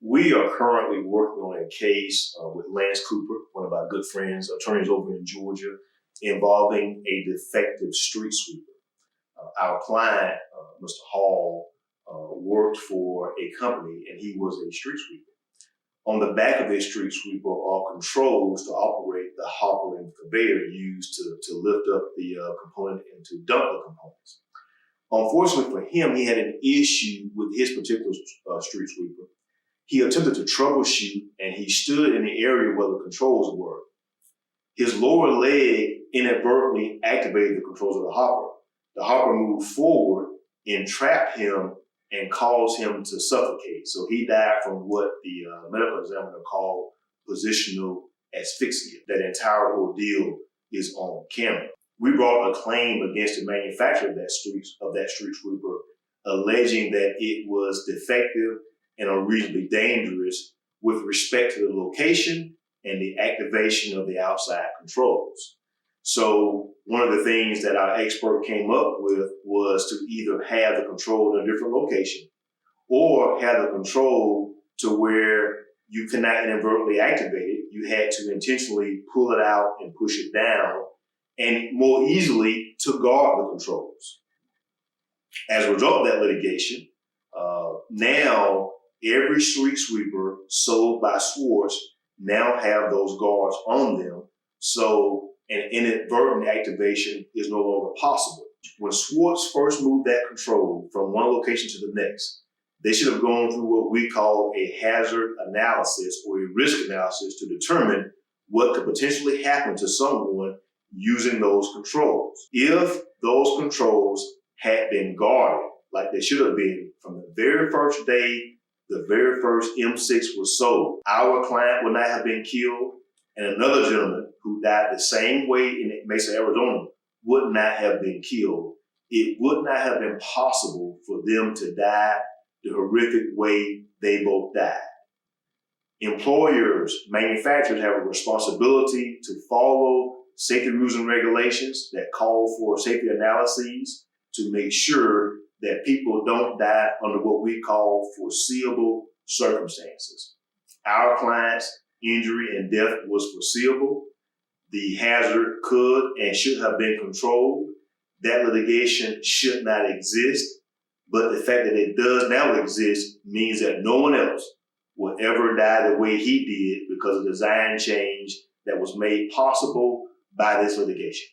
We are currently working on a case with Lance Cooper, one of our good friends, attorneys over in Georgia, involving a defective street sweeper. Our client, Mr. Hall, worked for a company and he was a street sweeper. On the back of this street sweeper are controls to operate the hopper and conveyor used to lift up the component and to dump the components. Unfortunately for him, he had an issue with his particular street sweeper. He attempted to troubleshoot and he stood in the area where the controls were. His lower leg inadvertently activated the controls of the hopper. The hopper moved forward and trapped him and caused him to suffocate. So he died from what the medical examiner called positional asphyxia. That entire ordeal is on camera. We brought a claim against the manufacturer of that street sweeper, alleging that it was defective and unreasonably dangerous with respect to the location and the activation of the outside controls. So one of the things that our expert came up with was to either have the control in a different location or have the control to where you cannot inadvertently activate it. You had to intentionally pull it out and push it down and more easily to guard the controls. As a result of that litigation, now every street sweeper sold by Swartz now have those guards on them, so an inadvertent activation is no longer possible. When Swartz first moved that control from one location to the next, they should have gone through what we call a hazard analysis or a risk analysis to determine what could potentially happen to someone using those controls. If those controls had been guarded like they should have been from the very first day the very first M6 was sold, our client would not have been killed, and another gentleman who died the same way in Mesa, Arizona, would not have been killed. It would not have been possible for them to die the horrific way they both died. Employers, manufacturers have a responsibility to follow safety rules and regulations that call for safety analyses to make sure that people don't die under what we call foreseeable circumstances. Our client's injury and death was foreseeable. The hazard could and should have been controlled. That litigation should not exist, but the fact that it does now exist means that no one else will ever die the way he did because of the design change that was made possible by this litigation.